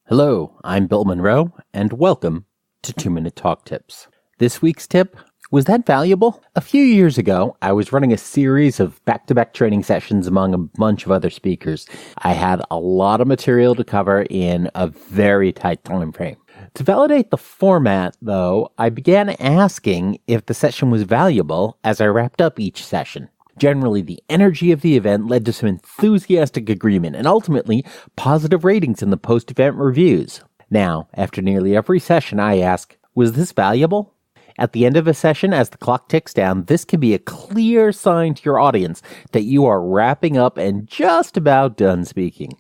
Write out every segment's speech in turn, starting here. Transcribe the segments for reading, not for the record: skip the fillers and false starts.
Hello, I'm Bill Monroe, and welcome to 2-Minute Talk Tips. This week's tip, was that valuable? A few years ago, I was running a series of back-to-back training sessions among a bunch of other speakers. I had a lot of material to cover in a very tight time frame. To validate the format, though, I began asking if the session was valuable as I wrapped up each session. Generally, the energy of the event led to some enthusiastic agreement and ultimately positive ratings in the post-event reviews. Now, after nearly every session, I ask, was this valuable? At the end of a session, as the clock ticks down, this can be a clear sign to your audience that you are wrapping up and just about done speaking.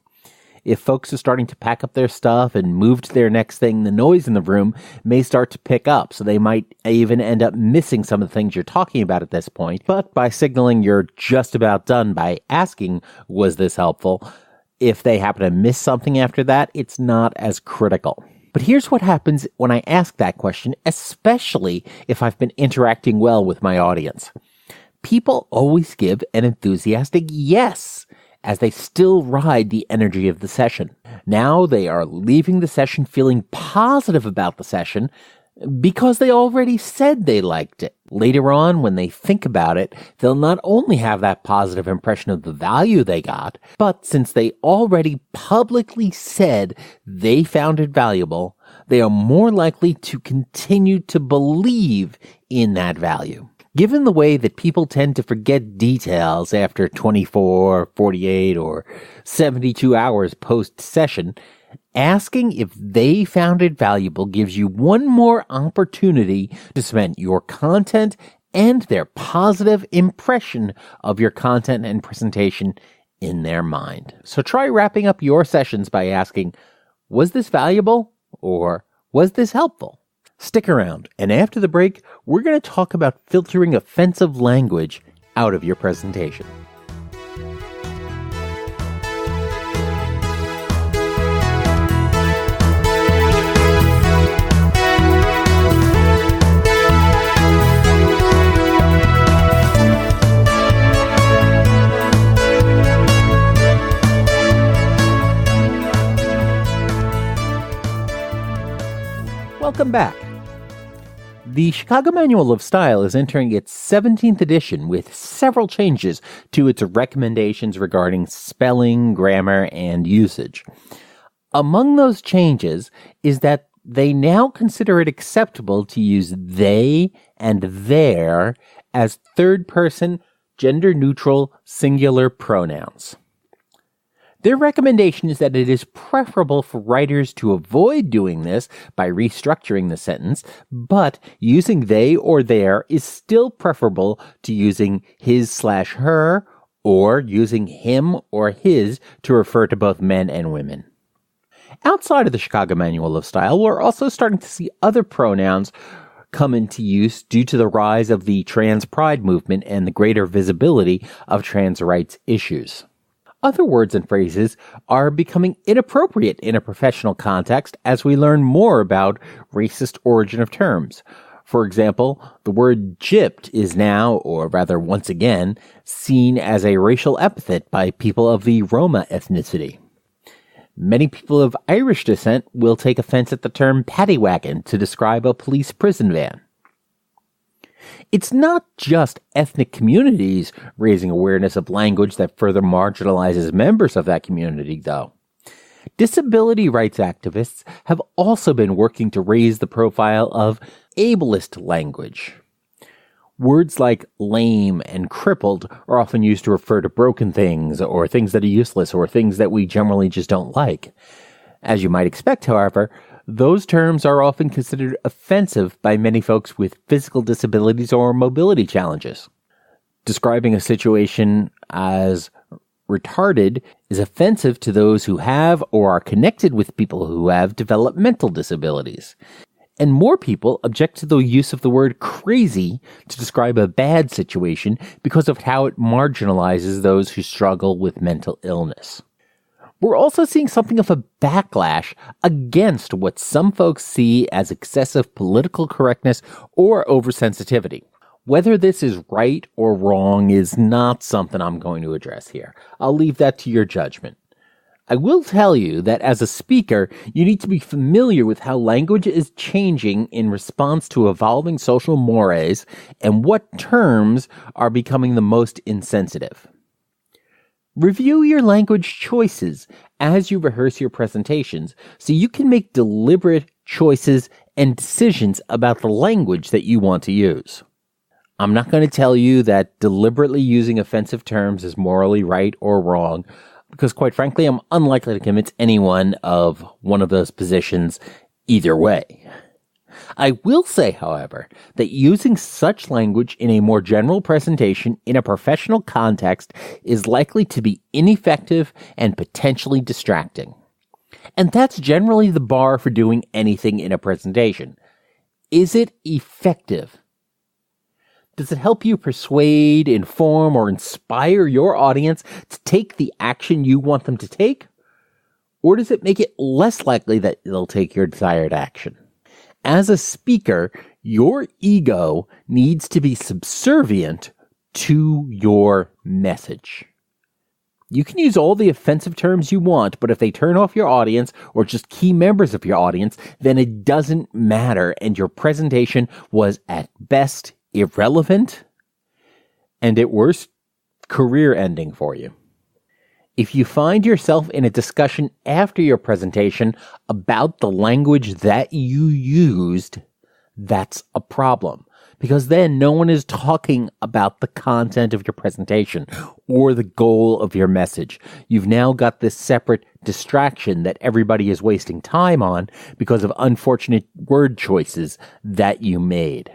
If folks are starting to pack up their stuff and move to their next thing, the noise in the room may start to pick up, so they might even end up missing some of the things you're talking about at this point. But by signaling you're just about done by asking, was this helpful? If they happen to miss something after that, it's not as critical. But here's what happens when I ask that question, especially if I've been interacting well with my audience. People always give an enthusiastic yes, as they still ride the energy of the session. Now they are leaving the session feeling positive about the session because they already said they liked it. Later on, when they think about it, they'll not only have that positive impression of the value they got, but since they already publicly said they found it valuable, they are more likely to continue to believe in that value. Given the way that people tend to forget details after 24, 48, or 72 hours post-session, asking if they found it valuable gives you one more opportunity to cement your content and their positive impression of your content and presentation in their mind. So try wrapping up your sessions by asking, was this valuable or was this helpful? Stick around, and after the break, we're going to talk about filtering offensive language out of your presentation. Welcome back. The Chicago Manual of Style is entering its 17th edition with several changes to its recommendations regarding spelling, grammar, and usage. Among those changes is that they now consider it acceptable to use they and their as third-person, gender-neutral, singular pronouns. Their recommendation is that it is preferable for writers to avoid doing this by restructuring the sentence, but using they or their is still preferable to using his/her or using him or his to refer to both men and women. Outside of the Chicago Manual of Style, we're also starting to see other pronouns come into use due to the rise of the trans pride movement and the greater visibility of trans rights issues. Other words and phrases are becoming inappropriate in a professional context as we learn more about racist origin of terms. For example, the word gypped is now, or rather once again, seen as a racial epithet by people of the Roma ethnicity. Many people of Irish descent will take offense at the term paddy wagon to describe a police prison van. It's not just ethnic communities raising awareness of language that further marginalizes members of that community, though. Disability rights activists have also been working to raise the profile of ableist language. Words like lame and crippled are often used to refer to broken things or things that are useless or things that we generally just don't like. As you might expect, however, those terms are often considered offensive by many folks with physical disabilities or mobility challenges. Describing a situation as retarded is offensive to those who have or are connected with people who have developmental disabilities. And more people object to the use of the word crazy to describe a bad situation because of how it marginalizes those who struggle with mental illness. We're also seeing something of a backlash against what some folks see as excessive political correctness or oversensitivity. Whether this is right or wrong is not something I'm going to address here. I'll leave that to your judgment. I will tell you that as a speaker, you need to be familiar with how language is changing in response to evolving social mores and what terms are becoming the most insensitive. Review your language choices as you rehearse your presentations so you can make deliberate choices and decisions about the language that you want to use. I'm not going to tell you that deliberately using offensive terms is morally right or wrong, because quite frankly, I'm unlikely to convince anyone of one of those positions either way. I will say, however, that using such language in a more general presentation in a professional context is likely to be ineffective and potentially distracting. And that's generally the bar for doing anything in a presentation. Is it effective? Does it help you persuade, inform, or inspire your audience to take the action you want them to take? Or does it make it less likely that they'll take your desired action? As a speaker, your ego needs to be subservient to your message. You can use all the offensive terms you want, but if they turn off your audience or just key members of your audience, then it doesn't matter, and your presentation was at best irrelevant, and at worst, career ending for you. If you find yourself in a discussion after your presentation about the language that you used, that's a problem. Because then no one is talking about the content of your presentation or the goal of your message. You've now got this separate distraction that everybody is wasting time on because of unfortunate word choices that you made.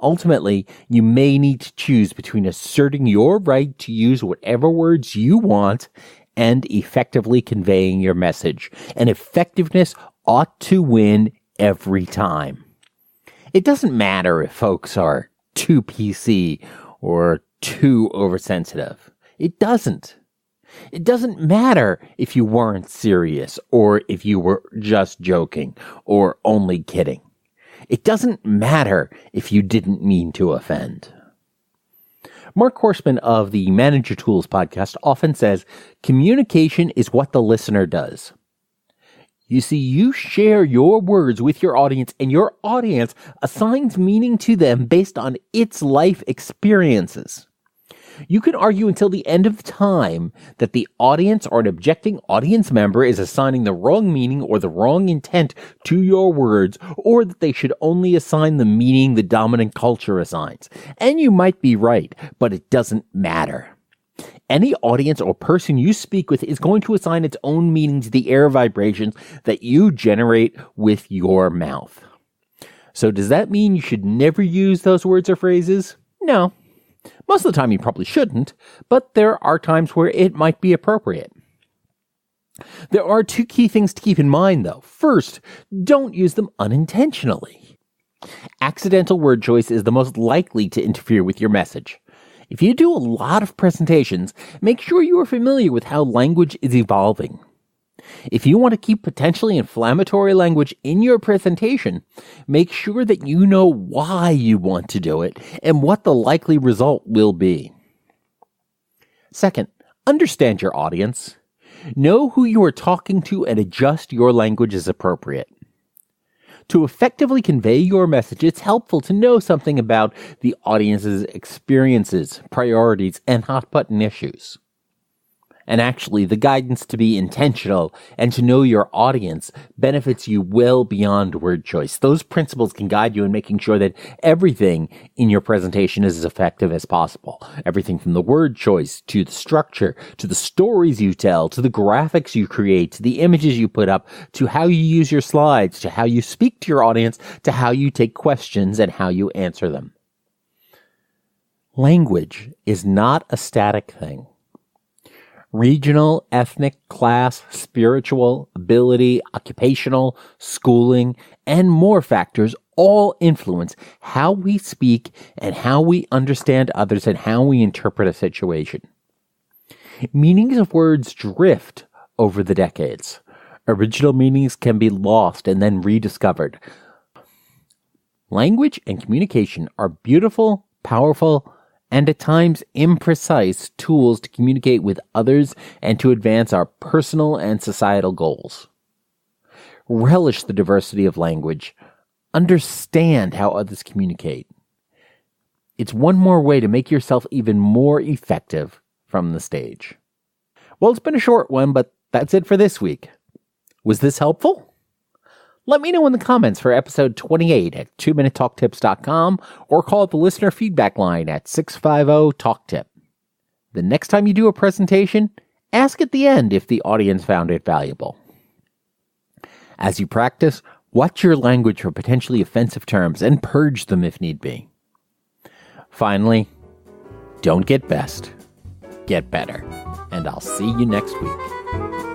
Ultimately, you may need to choose between asserting your right to use whatever words you want and effectively conveying your message. And effectiveness ought to win every time. It doesn't matter if folks are too PC or too oversensitive. It doesn't. It doesn't matter if you weren't serious or if you were just joking or only kidding. It doesn't matter if you didn't mean to offend. Mark Horstman of the Manager Tools podcast often says, communication is what the listener does. You see, you share your words with your audience, and your audience assigns meaning to them based on its life experiences. You can argue until the end of time that the audience or an objecting audience member is assigning the wrong meaning or the wrong intent to your words, or that they should only assign the meaning the dominant culture assigns. And you might be right, but it doesn't matter. Any audience or person you speak with is going to assign its own meaning to the air vibrations that you generate with your mouth. So does that mean you should never use those words or phrases? No. Most of the time you probably shouldn't, but there are times where it might be appropriate. There are two key things to keep in mind, though. First, don't use them unintentionally. Accidental word choice is the most likely to interfere with your message. If you do a lot of presentations, make sure you are familiar with how language is evolving. If you want to keep potentially inflammatory language in your presentation, make sure that you know why you want to do it and what the likely result will be. Second, understand your audience. Know who you are talking to and adjust your language as appropriate. To effectively convey your message, it's helpful to know something about the audience's experiences, priorities, and hot-button issues. And actually, the guidance to be intentional and to know your audience benefits you well beyond word choice. Those principles can guide you in making sure that everything in your presentation is as effective as possible. Everything from the word choice to the structure, to the stories you tell, to the graphics you create, to the images you put up, to how you use your slides, to how you speak to your audience, to how you take questions and how you answer them. Language is not a static thing. Regional, ethnic, class, spiritual, ability, occupational, schooling, and more factors all influence how we speak and how we understand others and how we interpret a situation. Meanings of words drift over the decades. Original meanings can be lost and then rediscovered. Language and communication are beautiful, powerful, and at times imprecise tools to communicate with others and to advance our personal and societal goals. Relish the diversity of language. Understand how others communicate. It's one more way to make yourself even more effective from the stage. Well, it's been a short one, but that's it for this week. Was this helpful? Let me know in the comments for episode 28 at 2minutetalktips.com or call the listener feedback line at 650-TALK-TIP. The next time you do a presentation, ask at the end if the audience found it valuable. As you practice, watch your language for potentially offensive terms and purge them if need be. Finally, don't get best, get better, and I'll see you next week.